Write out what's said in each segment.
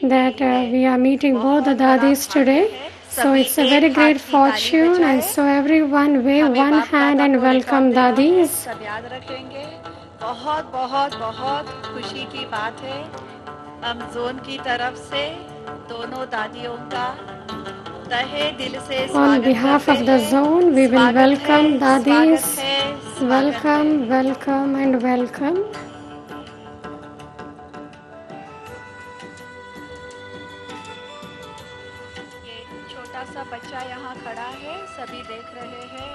that we are meeting both the dadis today. So it's a very great fortune, and so everyone wave one hand and welcome dadis. सब याद रखेंगे। बहुत बहुत बहुत खुशी की बात है। हम जोन की तरफ से दोनों दादियों का तहे दिल से On स्वागत behalf करते of the हैं। zone, we will स्वागत है, welcome dadis. स्वागत है, स्वागत है। Welcome, welcome, and welcome. ये छोटा सा बच्चा यहाँ खड़ा है, सभी देख रहे हैं।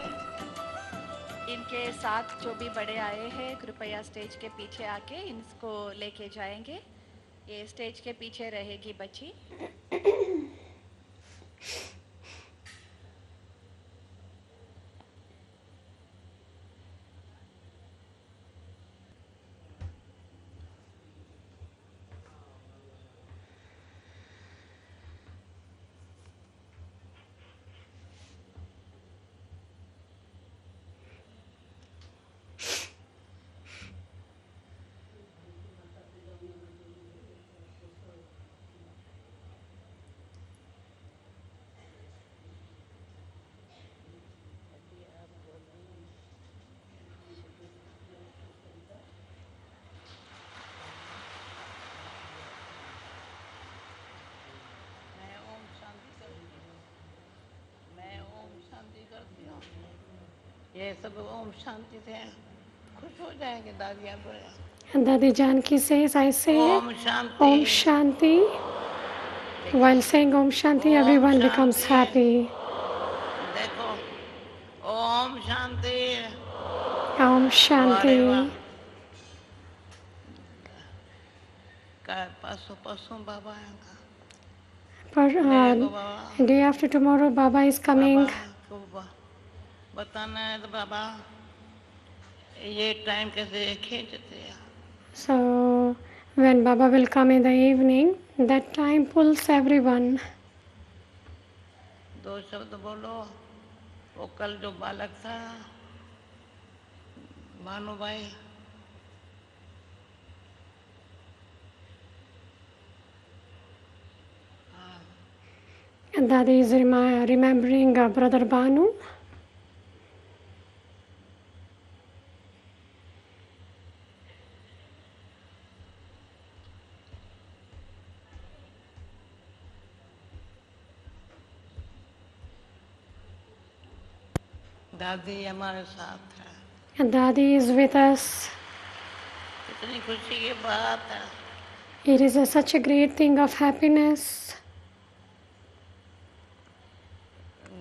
इनके साथ जो भी बड़े आए हैं, कृपया स्टेज के पीछे आके इनको लेके जाएंगे। ये स्टेज के पीछे रहेगी बच्ची। ये सब ओम शांति से खुश हो जाएंगे दादियाँ बोले। And Dadi Janki says, I say Om Shanti. Om Shanti. While saying Om Shanti, everyone becomes happy. देखो ओम शांति। Om Shanti. परसों परसों बाबा आएगा। But day after tomorrow, Baba is coming. बताना है तो बाबा ये टाइम कैसे खींचते हैं। So when Baba will come in the evening, that time pulls everyone. दो शब्द बोलो। वो कल जो बालक था भानु भाई, And Dadi is remembering Brother Banu. दादी हमारे साथ है। And Dadi is with us. कितनी खुशी की बात है। It is such a great thing of happiness.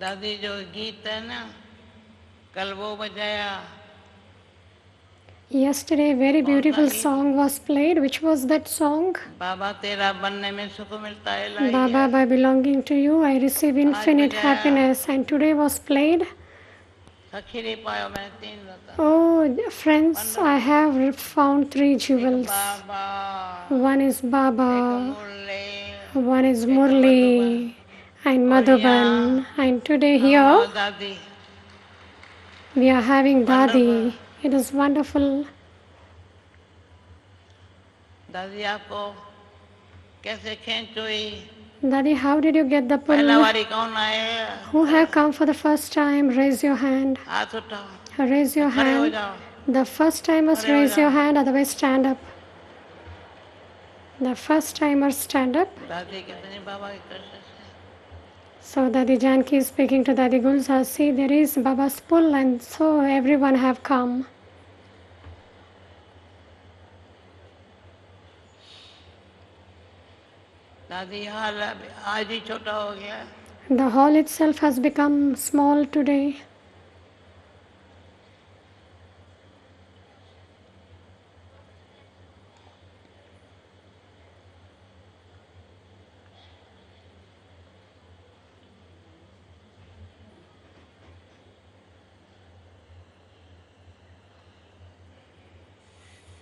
दादी जो गीत है ना कल वो बजाया। Yesterday, a very beautiful song was played. Which was that song? बाबा तेरा बनने में सुख मिलता है। Baba, by belonging to you, I receive infinite happiness. And today was played. Oh, friends, I have found 3 jewels. One is Baba, one is Murli, and Madhuban. And today here, we are having Dadi. It is wonderful. दादी आपको कैसे खेच हुई? Dadi, how did you get the pull? पहला बारी कौन आए? Who have come for the first time? Raise your hand. हाथ उठाओ। Raise your खड़े हो hand. जाओ। The first timers raise your hand, otherwise stand up. The first timers stand up. दादी कितने बाबा की कृपा से। So Dadi Janki is speaking to Dadi Gulzar. See, there is Baba's pull, and so everyone have come. दादी हाल आज ही छोटा हो गया। The hall itself has become small today.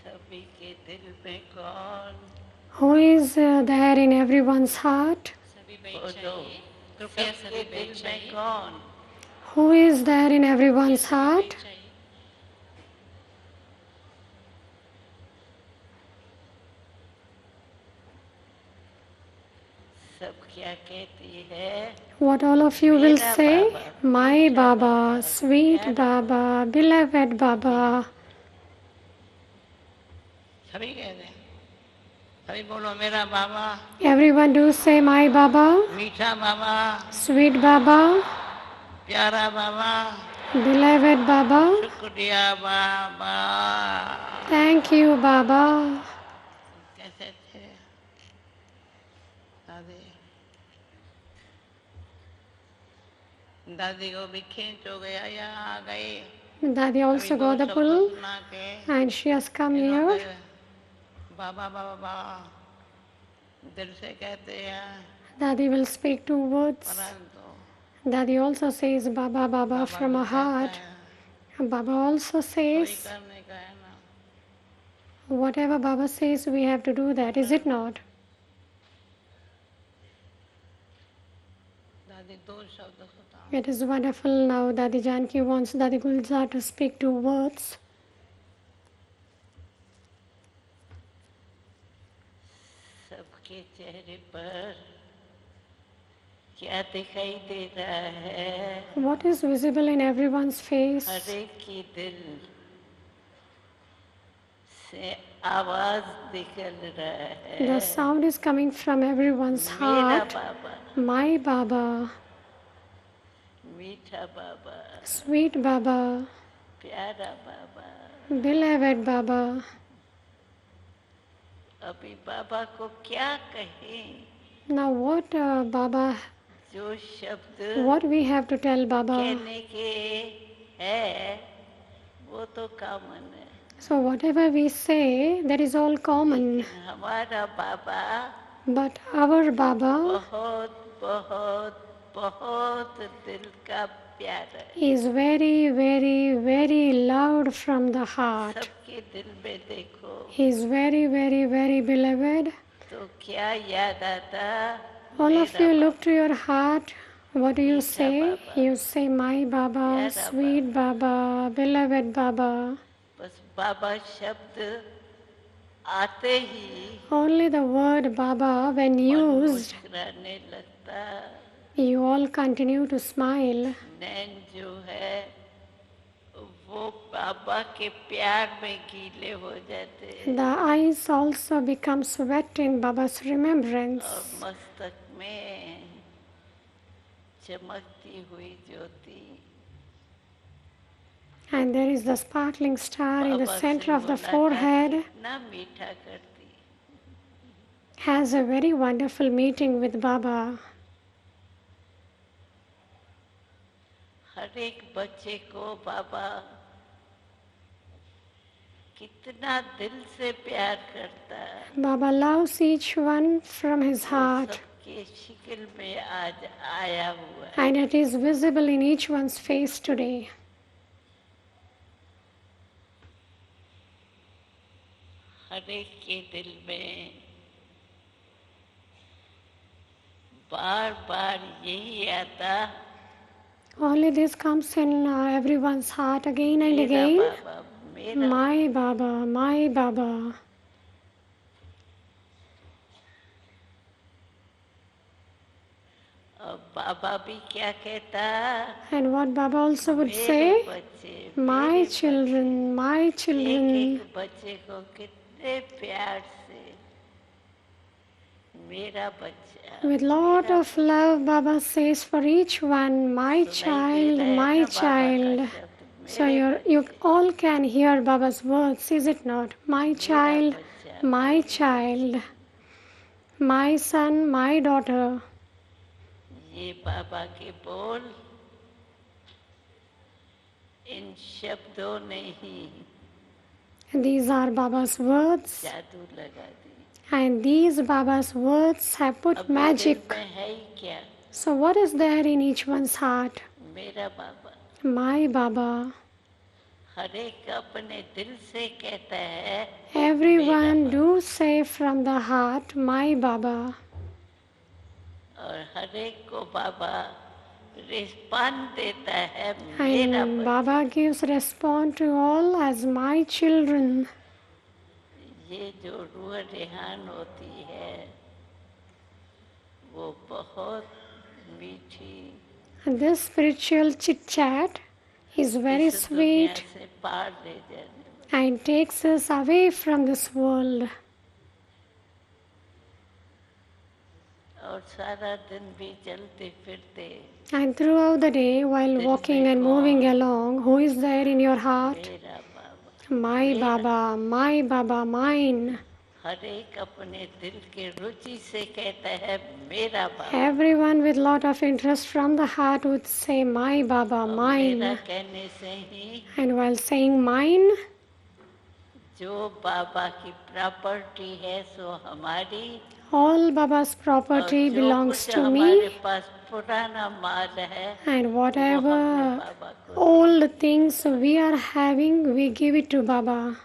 सभी के दिल में कौन? Who is there in everyone's heart? सबके दिल में कौन? Who is there in everyone's heart? सब क्या कहती है, What all of you will मेरा say? बाबा, My मीठा Baba, बाबा, sweet प्यारा Baba, beloved Baba. सभी कहते हैं, सभी बोलो मेरा बाबा, Everyone do say my Baba, मीठा बाबा, sweet Baba, प्यारा बाबा, beloved Baba. शुक्रिया बाबा। Thank you, Baba. कैसे थे दादी? दादी को भी खींच हो गया, यहाँ आ गई। Dadi अभी also दो got the शब्द pull सुना के and she has come इन्होंने here. बाबा बाबा बाबा दिल से कहते हैं, Dadi will speak two words. परंतु Dadi also says Baba Baba Baba from को her कहते heart. हैं, Baba also कोई says, करने का है ना। whatever Baba says, we have to do that, is it not? दादी दो शब्द सुना। It is wonderful now. Dadi Janki wants Dadi Gulzar to speak two words. सबके चेहरे पर क्या दिखाई दे रहा है? What is visible in everyone's face? हर एक की दिल से आवाज निकल रहा है, The sound is coming from everyone's मेरा heart. बाबा, My Baba, मीठा बाबा, sweet Baba, प्यारा बाबा। beloved Baba. अभी बाबा को क्या कहें? Now what Baba, जो शब्द what we have to tell Baba? कहने के है वो तो कॉमन है, So whatever we say, that is all common. लेकिन हमारा बाबा But our Baba बहुत बहुत बहुत दिल का प्यारा है। is very, very, very loud from the heart. सबके दिल में देखो He is very, very, very beloved. तो क्या याद आता? All of मेरा you look to your heart. What do you मीठा say? Baba, You say, my Baba, प्यारा sweet Baba, beloved Baba. बस बाबा शब्द आते ही Only the word Baba, when मन used, मुस्कुराने लगता, you all continue to smile. नैन जो है वो बाबा के प्यार में गीले हो जाते हैं The eyes also become wet in Baba's remembrance. और मस्तक में चमकती हुई ज्योति And there is the sparkling star in the Baba center से of the मुलाकात forehead. कितना मीठा करती। Has a very wonderful meeting with Baba. हर एक बच्चे को बाबा कितना दिल से प्यार करता है, Baba loves each one from his heart, सबके शिकल में आज आया हुआ है। and it is visible in each one's face today. हर एक के दिल में बार बार यही आता, Only this comes in everyone's heart again and मेरा again. बाबा, मेरा My Baba, my Baba. और बाबा भी क्या कहता, And what Baba also would मेरे say, बच्चे, my मेरे children, my एक children. एक बच्चे को कितने प्यार से मेरा बच्चा, With lot of love, Baba says for each one, my child, my child. So you all can hear Baba's words, is it not? My child, my child, my son, my daughter. ये बाबा के बोल इन शब्दों ने ही These are Baba's words, जादू लगा दी। and these Baba's words have put अब magic. दिल में है ही क्या? So what is there in each one's heart? मेरा बाबा My Baba. हर एक अपने दिल से कहता है, Everyone do say from the heart, my Baba. और हर एक को बाबा रिस्पॉन्ड देता है, मेरा And बच्चा। Baba gives response to all as my children. ये जो रूह रेहान होती है वो And this spiritual chit chat is very इस दुनिया sweet से पार ले जाने वाला। and takes us away from this world. और सारा दिन भी चलते फिरते And throughout the day, while walking and moving along, who is there in your heart? मेरा बाबा, My Baba, mine. हर एक अपने दिल के रुचि से कहता है मेरा बाबा। Everyone with lot of interest from the heart would say, My Baba, और मेरा mine. कहने से ही And while saying mine, जो बाबा की प्रॉपर्टी है सो हमारी, all Baba's और property जो belongs कुछ to हमारे me. पास पुराना माल है And वो हमने whatever बाबा को old things we are having, we give it to Baba.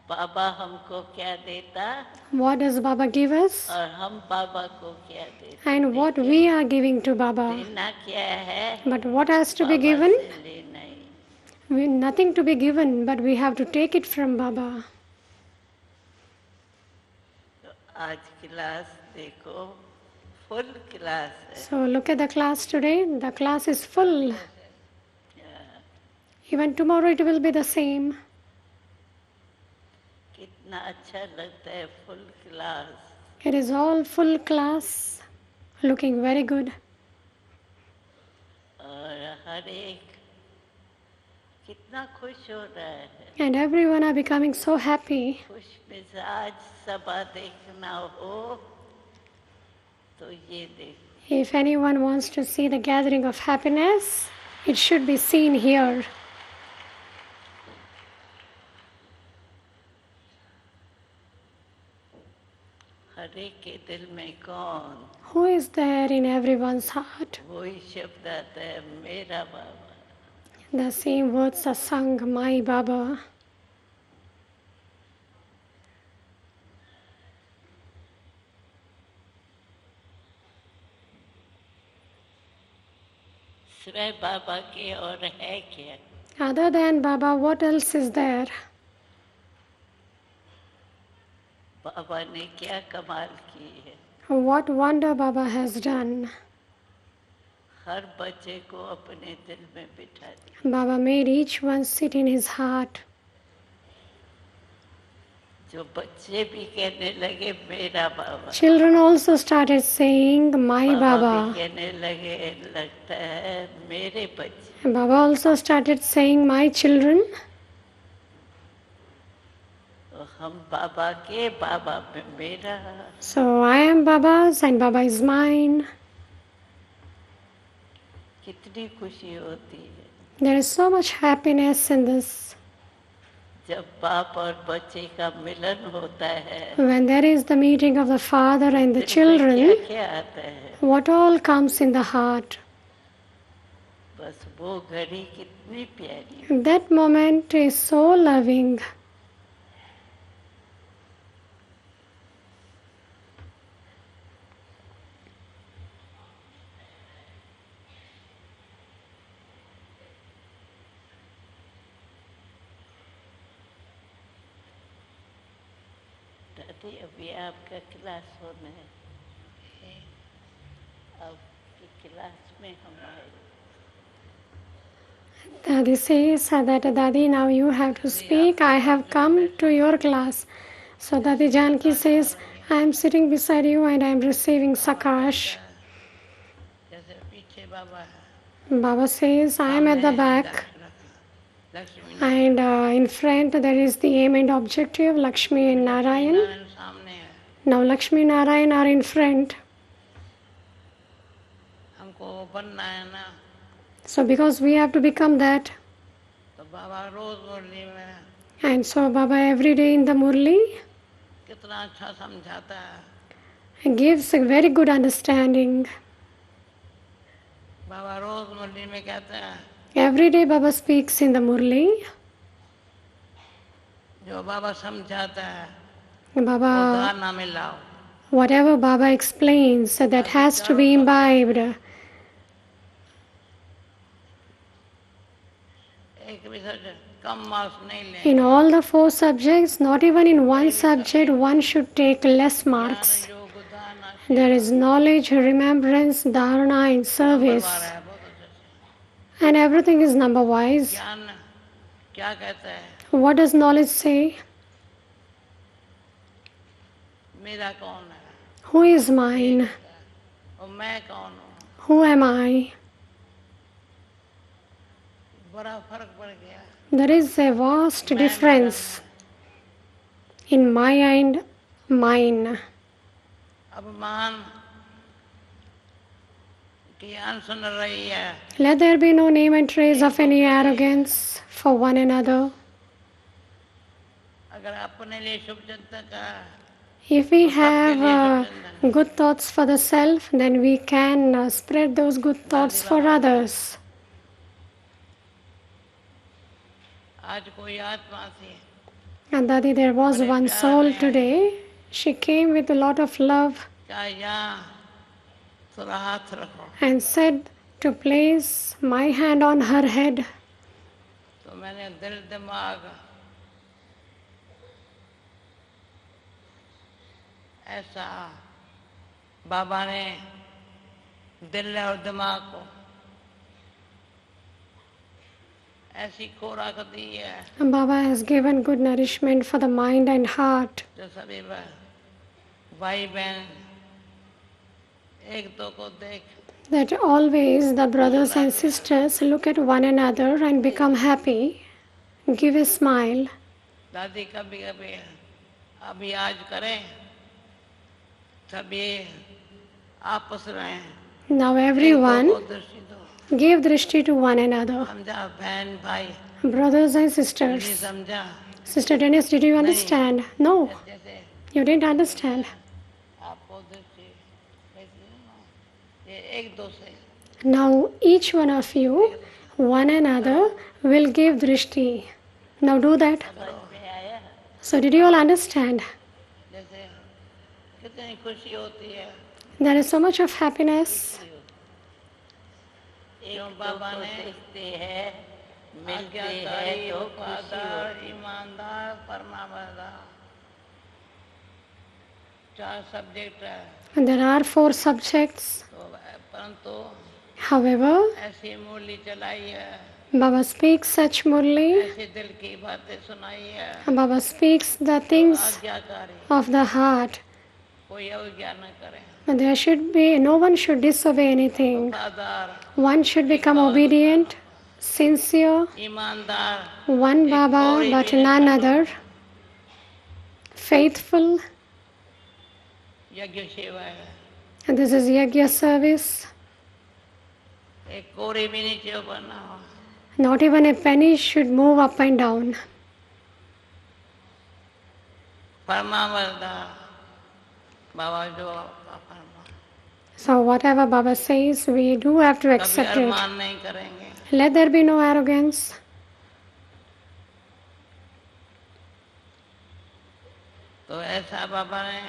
बाबा हमको क्या देता What does Baba give us? और हम बाबा को क्या देते। And what we are giving to Baba. देना क्या है But what has to be Baba given? से लेना ही। Nothing to be given, but we have to take it from Baba. तो आज क्लास देखो फुल क्लास है। So look at the class today. The class is full. Even tomorrow it will be the same. कितना अच्छा लगता है full class. It is all full class, looking very good. और हर एक कितना खुश हो रहा है। And everyone are becoming so happy. खुश मिजाज सभा देखना हो तो ये देखो। If anyone wants to see the gathering of happiness, it should be seen here. हर एक के दिल में कौन Who is there in everyone's heart? वही शब्द आता है मेरा बाबा। The same words are sung, My Baba. सिवाय बाबा के और है क्या। Other than Baba, what else is there? बाबा ने क्या कमाल की है। What wonder Baba has done. हर बच्चे को अपने दिल में बिठा दिया। Baba made each one sit in his heart. जो बच्चे भी कहने लगे मेरा बाबा। Children also started saying, My भी Baba. कहने लगे लगता है मेरे बच्चे। Baba also started saying, My children. तो हम बाबा के बाबा में मेरा। So I am Baba's and Baba is mine. कितनी खुशी होती है There is so much happiness in this. जब बाप और बच्चे का मिलन होता है। When there is the meeting of the father and the दिल में children, क्या-क्या आता है। what all comes in the heart? बस वो घड़ी कितनी प्यारी। That moment is so loving. दादी अभी आपका क्लास होना है। आपकी क्लास में हम आए। Dadi says that Dadi, now you have to speak. I have come to your class. So Dadi Janki says, I am sitting beside you and I am receiving Sakash. जैसे पीछे बाबा है। Baba says, I am at the back. Lakshmi And in front there is the aim and objective, Lakshmi and Narayan. Narayan सामने है। Now Lakshmi and Narayan are in front. हमको बनना है ना। So because we have to become that. तो बाबा रोज मुरली में And so Baba every day in the Murli कितना अच्छा समझाता है। gives a very good understanding. बाबा रोज मुरली में कहते हैं Every day Baba speaks in the Murli. जो बाबा समझाता है Baba, धारणा में लाओ। whatever Baba explains, that has to be imbibed. एक विषय कम मार्क्स नहीं ले। In all the 4 subjects, not even in one subject, one should take less marks. योग धारणा There is knowledge, remembrance, dharana, and service. है बहुत and everything is number wise. ज्ञान क्या कहता है? What does knowledge say? मेरा कौन है? Who is mine? और मैं कौन हूँ? Who am I? बड़ा फर्क पड़ गया। There is a vast difference in my and mine. अब मान की अनसुन रही है। Let there be no name and trace of any arrogance for one another. अगर अपने लिए शुभ चिंतन का If we have good thoughts for the self, then we can spread those good thoughts for others. आज कोई आत्मा थी, And Dadi, there was one soul today. She came with a lot of love क्या यहाँ थोड़ा हाथ रखो, and said to place my hand on her head. तो मैंने दिल दिमाग ऐसा बाबा ने दिल और दिमाग को ऐसी खुराक दी है And Baba has given good nourishment for the mind and heart. जो सभी भाई बहन एक दो को देख That always the brothers and sisters look at one another and become happy. Give a smile. दादी कभी कभी अभी आज करें सभी आपस में Now एक दो everyone को दृष्टि दो, give drishti to one another. समझा बहन भाई? Brothers and नहीं sisters. समझा? Sister Dennis, did you understand? No, जैसे you didn't understand. आपको दृष्टि कैसी है ना? ये एक दो से Now each one of you, one another, will give drishti. Now do that. So did you all understand? जैसे कितनी खुशी होती है There is so much of happiness. जो बाबा ने आज्ञाकारी, वफादार, ईमानदार, परमावदार चार सब्जेक्ट है, And there are 4 subjects. तो परंतु However, ऐसी मूर्ति चलाई है, Baba speaks such murli. ऐसे दिल की बातें सुनाई है, And Baba speaks the things आज्ञाकारी, of the heart. कोई अवज्ञा न करे, And there should be, no one should disobey anything. वफादार, One should become obedient, sincere, ईमानदार, one Baba but none other, faithful. यज्ञ सेवा है, And this is Yajna service. एक कोरी भी नीचे ऊपर ना हो, Not even a penny should move up and down. परमावदार बाबा जो फरमा, So whatever Baba says, we do have to कभी accept it. अरमान नहीं करेंगे, Let there be no arrogance. तो ऐसा बाबा ने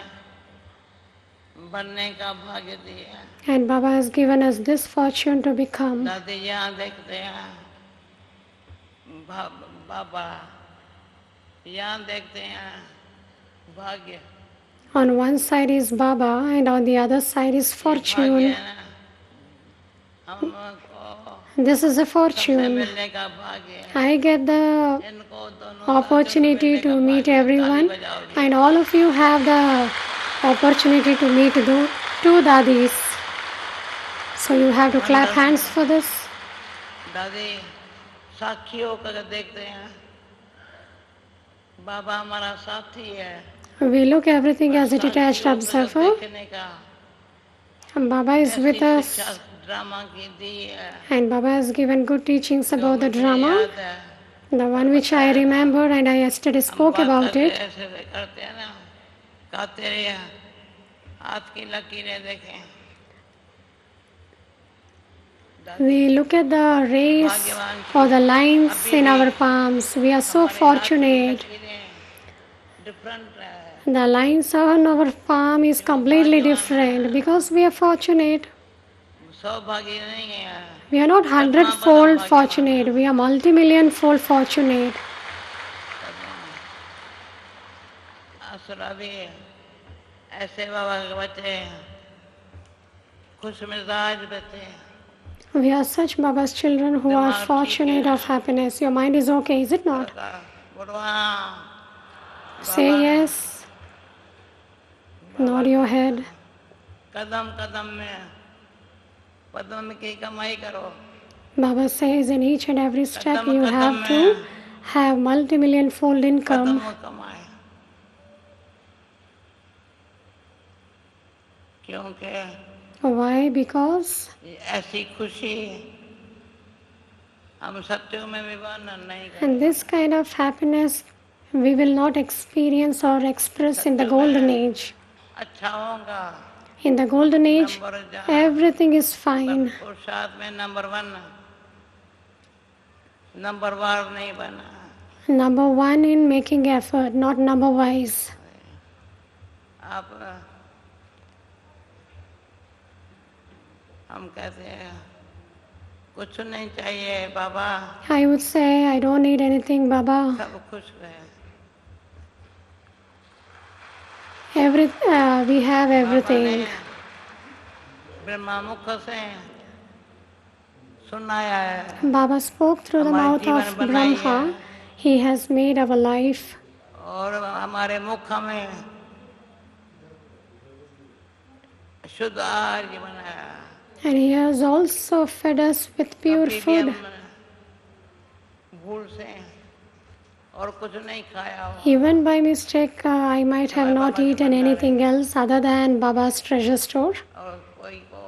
बनने का भाग्य दिया। And Baba has given us this fortune to become. दादी यहाँ देखते हैं बाबा, यहाँ देखते हैं भाग्य, On one side is Baba and on the other side is भाग्य fortune. है ना, हमको This is a सबसे fortune. मिलने का भाग्य है, I get the इनको दोनों opportunity to meet everyone, and all of you have the opportunity to meet the 2 dadis. So you have to clap hands for this. दादी साक्षी होकर देखते हैं, बाबा हमारा साथी है, We look everything as a detached साक्षी होकर observer. देखने का And Baba is ऐसी with us, शिक्षा ड्रामा की दी है, and Baba has given good teachings about the मुझे drama, याद है, the one which I remember, and I yesterday spoke बात about करते it. ऐसे करते हैं ना, कहा तेरे हाथ की लकीरें देखें, We look at the rays or the lines in our palms. We are so fortunate. Different है, The lines on our palm is completely different because we are fortunate. सौभाग्य नहीं है, We are not 100-fold fortunate. We are multi-million-fold fortunate. Asura भी ऐसे बाबा के बच्चे खुश मिजाज बच्चे, We are such Baba's children who are fortunate of happiness. Your mind is okay, is it not? बोलो हाँ Say yes. Nod your head. कदम कदम में पद्म की कमाई करो Baba says in each and every step Kadam you Kadam have में to have multi-million fold Kadam income. कमाए क्योंकि Why? Because ऐसी खुशी हम सत्यों में भी वर्णन नहीं and करें this kind of happiness we will not experience or express in the golden age. अच्छा होगा In the golden age, number जहाँ everything is fine. पुरुषार्थ में नंबर 1 नंबर वार नहीं बना Number one in making effort, not number wise. आप हम कहते हैं कुछ नहीं चाहिए बाबा I would say, I don't need anything, Baba. सब खुश रहे We have बाबा ने everything. ब्रह्मा मुख से सुनाया है Baba spoke through the हमारे mouth जीवन of बनाई Brahma. है He has made our life, और हमारे मुख में शुद्ध आहार बनाया and He has also fed us with pure कभी भी food. हम भूल से और कुछ नहीं खाया हो Even by mistake, I might have not eaten anything else other than Baba's treasure store. और कोई को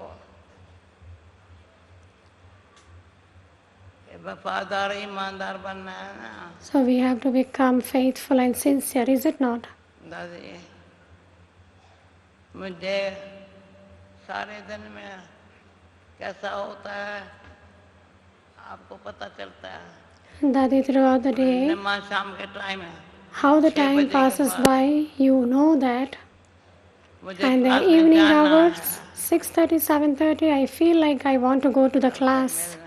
वफादार ईमानदार बनना है ना So we have to become faithful and sincere, is it not? दादी मुझे सारे दिन में कैसा होता है आपको पता चलता है Daddy, throughout the day, नमाज शाम के टाइम है how the 6 time बजे के passes बाद by, you know that. मुझे And क्लास the में evening जाना hours, है 6:30, 7:30, I feel like I want to go to the class.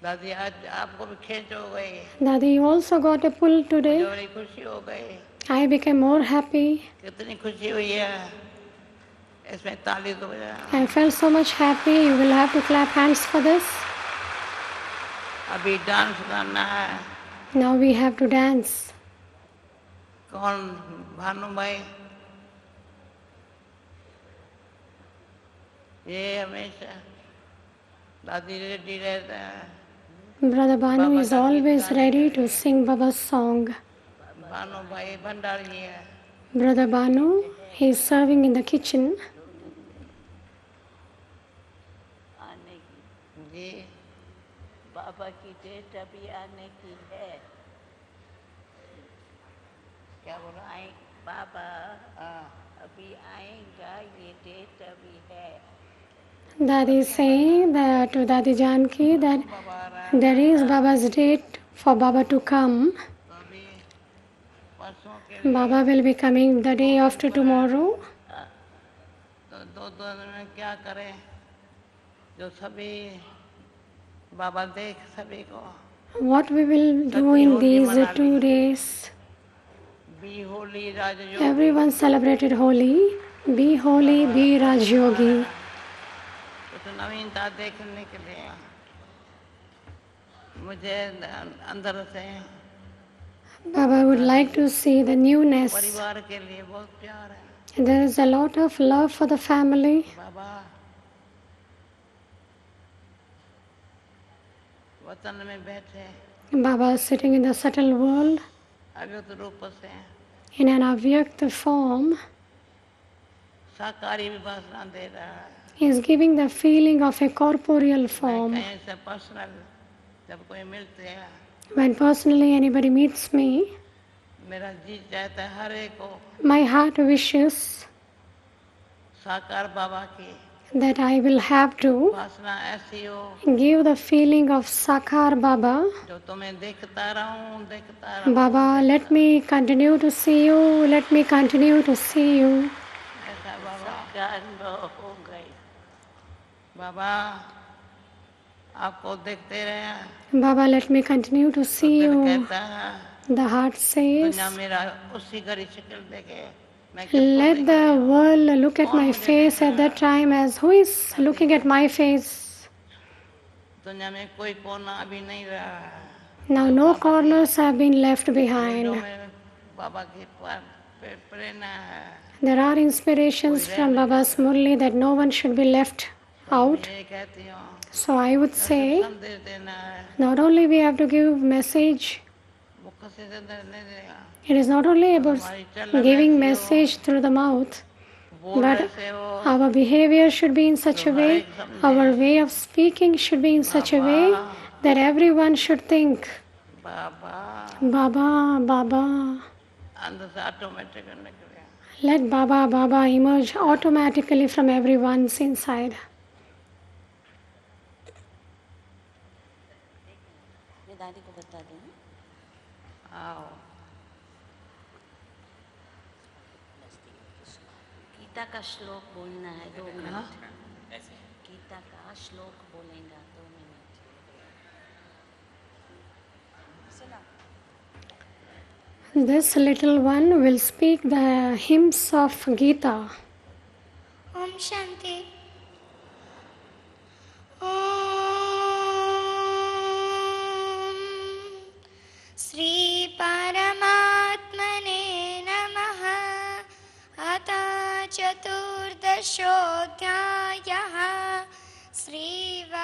दादी आज आपको भी खेच हो गई Daddy, you also got a pull मुझे today. बड़ी खुशी हो गई I became more happy. कितनी खुशी हुई है इसमें ताली तो बजा I felt so much happy. You will have to clap hands for this. अभी डांस करना है Now we have to dance. कौन भानु भाई ये हमेशा दादी रेडी रहता है Brother Banu is always ready to sing Baba's song. Bhanu भाई भंडारी है Brother Banu, he is serving in the kitchen. आने की जी बाबा की डेट अभी आने की है क्या बोला आए बाबा अभी आएगा ये डेट अभी है Daddy is saying that to Dadi Janki that बाबा आ रहा है there is Baba's date for Baba to come. तो अभी परसों के Baba will be coming the day after tomorrow. तो 2 दिन में क्या करें जो सभी बाबा देख सभी को What we will do in these 2 days? Be holy Rajyog Everyone celebrated Holi. Be holy, be Raj Yogi. कुछ नवीनता देखने के लिए मुझे अंदर से Baba would like to see the newness. परिवार के लिए बहुत प्यार है There is a lot of love for the family. बाबा वतन में बैठे Baba is sitting in the subtle world अव्यक्त रूप से in an avyakt form. साकारी विभाषणा दे रहा है He is giving the feeling of a corporeal form. कहीं से पर्सनल जब कोई मिलते हैं When personally anybody meets me, मेरा जी चाहता है हर एक को my heart wishes साकार बाबा की that I will have to भाषणा ऐसी हो give the feeling of Sakar Baba. जो तुम्हें देखता रहूं Baba, let me continue to see you. Let me continue to see you. ऐसा बाबा अनुभव हो गई बाबा आपको देखते रहे Baba, let me continue to see दिल you. कहता है The heart says, दुनिया मेरा उसी घड़ी शक्ल देखे मैं किसको let the world look at my face at that time as who is looking at my face. दुनिया में कोई कोना अभी नहीं रहा है। Now no corners have been left मुंडों behind. में बाबा की प्रेरणा है। There are inspirations from Baba's Murli that no one should be left out. मैं ये कहती हूँ, So I would say, संदेश देना है, not only we have to give message, मुख से संदेश नहीं देगा। it is not only about giving message through the mouth, बोल but ऐसे हो, our behavior should be in such a way, our way of speaking should be in such a way that everyone should think, Baba Baba, Baba. अंदर से automatic करने के लिए। Let Baba, Baba emerge automatically from everyone's inside. मैं दादी को बता दूँ। आओ, गीता का श्लोक बोलना है 2 मिनट। गीता का श्लोक बोलेगा 2 minute. This little one will speak the hymns of Gita. Om Shanti. Shri परमात्मने नमः। अथ चतुर्दशोऽध्यायः। श्रीभगवानुवाच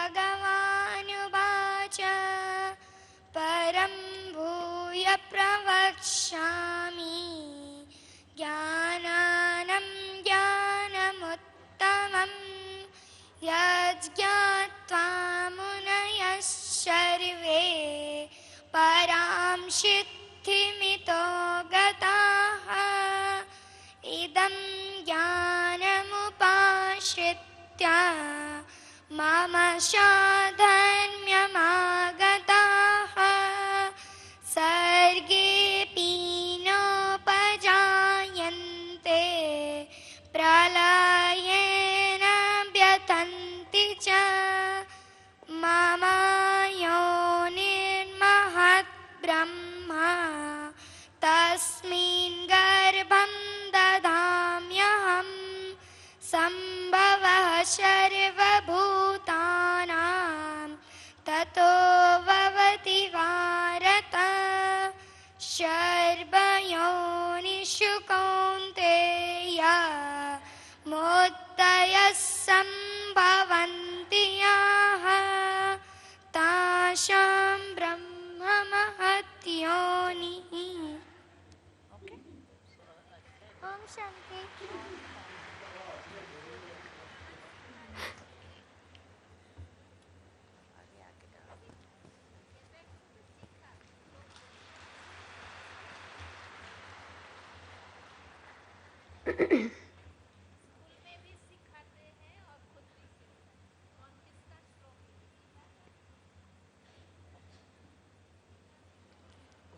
परं भूय प्रवक्ष्यामि ज्ञानानं ज्ञानमुत्तमं यज्ज्ञात्वा मुनयः सर्वे परां सिद्धिमितो गताः। इदं ज्ञानमुपाश्रित्य मम साधर्म्यमागताः। सर्गेऽपि नोपजायन्ते प्रलयेन व्यथन्ति च। मम योनिर्महद्ब्रह्म तस्मिन् गर्भं ददाम्यहं। सम्भवः सर्वभूतानां ततो भवति भारत। सर्वयोनिषु कौन्तेय मुक्तयः सम्भवन्ति याः तासां ब्रह्म महद्योनिः। ओम शांति।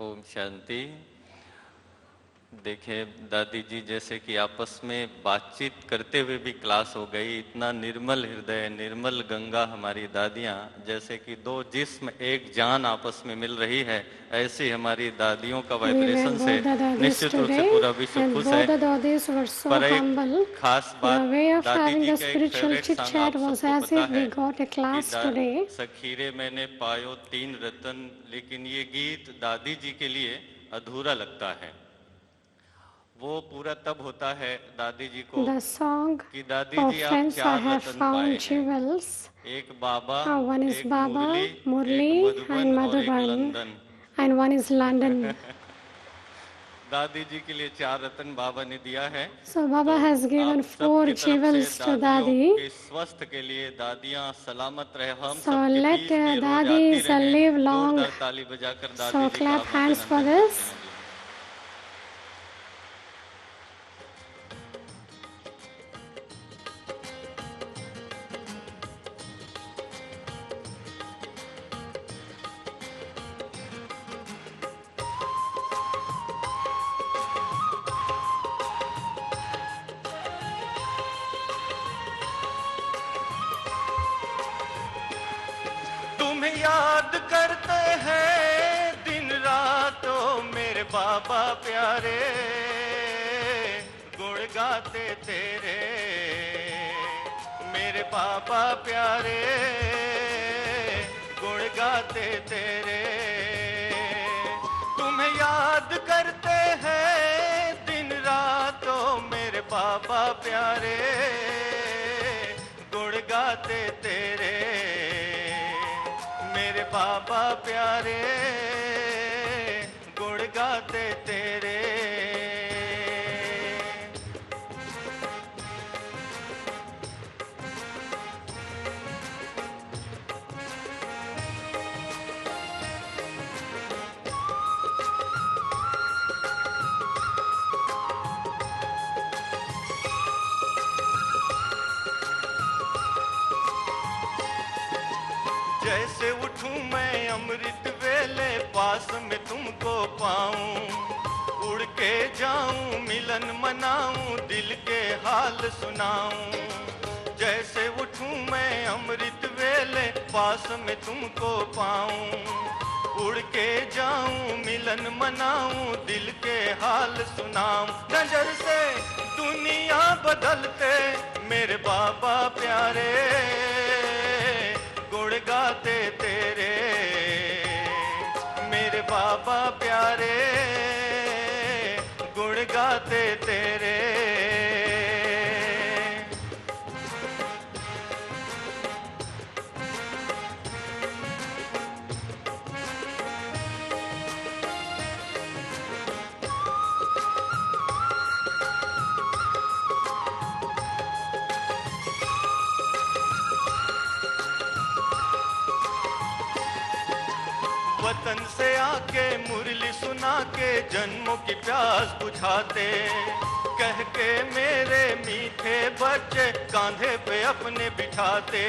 ओम शांति। देखिए दादी जी जैसे कि आपस में बातचीत करते हुए भी क्लास हो गई। इतना निर्मल हृदय, निर्मल गंगा हमारी दादियाँ, जैसे कि 2 जिस्म एक जान आपस में मिल रही है, ऐसी हमारी दादियों का वाइब्रेशन से निश्चित रूप से पूरा विश्व खुश है। पर एक खास बात दादी जी का एक फेवरेट सॉन्ग आप सबको पता है कि सखीरे मैंने पायो 3 रतन, लेकिन ये गीत दादी जी के लिए अधूरा लगता है। वो पूरा तब होता है दादी जी को कि दादी जी आप 4 रतन पाए हैं। एक बाबा, एक मुरली, एक मधुबन और एक लंदन। दादी जी के लिए 4 रतन बाबा ने दिया है। So Baba has given 4 jewels to Dadi. स्वस्थ के लिए दादियाँ सलामत रहे, हम So let Dadis live long. ताली बजाकर दादी So जी clap का hands for this. तुम्हें याद करते हैं दिन रात ओ मेरे बाबा प्यारे, गुण गाते तेरे मेरे बाबा प्यारे, गाते तेरे। तुम्हें याद करते हैं दिन रातों मेरे बाबा प्यारे, गुण गाते तेरे मेरे बाबा प्यारे, गुण गाते तेरे। जैसे उठूं मैं अमृत वेले पास में तुमको पाऊं, उड़ के जाऊं मिलन मनाऊं दिल के हाल सुनाऊं। जैसे उठूं मैं अमृत वेले पास में तुमको पाऊं, उड़ के जाऊं मिलन मनाऊं दिल के हाल सुनाऊं। नजर से दुनिया बदलते मेरे बाबा प्यारे, गुण गाते तेरे मेरे बाबा प्यारे, गुण गाते तेरे। वतन से आके मुरली सुना के जन्मों की प्यास बुझाते, कह के मेरे मीठे बच्चे कांधे पे अपने बिठाते।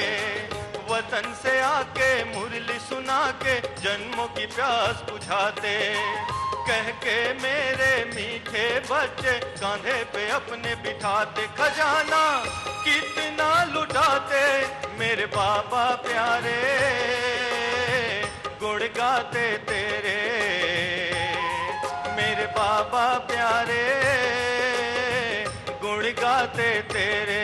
वतन से आके मुरली सुना के जन्मों की प्यास बुझाते, कह के मेरे मीठे बच्चे कांधे पे अपने बिठाते। खजाना कितना लुटाते मेरे बाबा प्यारे, गुण गाते तेरे मेरे बाबा प्यारे, गुण गाते तेरे।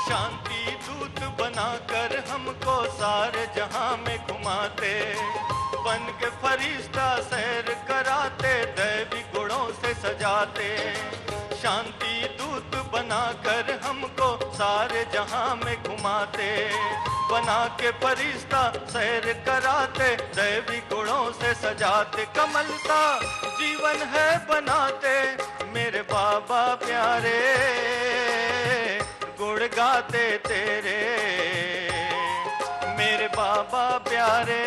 शांति दूत बनाकर हमको सारे जहां में घुमाते, बन के फरिश्ता सैर कराते दैवी गुणों से सजाते। शांति दूत बनाकर हमको सारे जहां में घुमाते, बना के फरिश्ता सैर कराते दैवी गुणों से सजाते। कमल सा जीवन है बनाते मेरे बाबा प्यारे, गुण गाते तेरे मेरे बाबा प्यारे,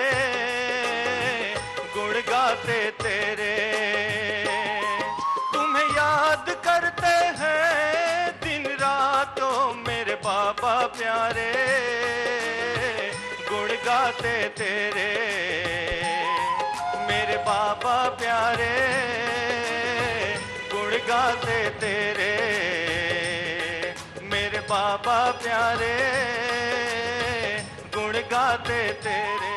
गुण गाते तेरे। तुम्हें याद करते हैं दिन रातों मेरे बाबा प्यारे, गुण गाते तेरे मेरे बाबा प्यारे, गुण गाते तेरे मेरे बाबा प्यारे, गुण गाते तेरे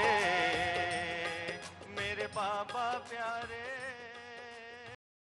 मेरे बाबा प्यारे।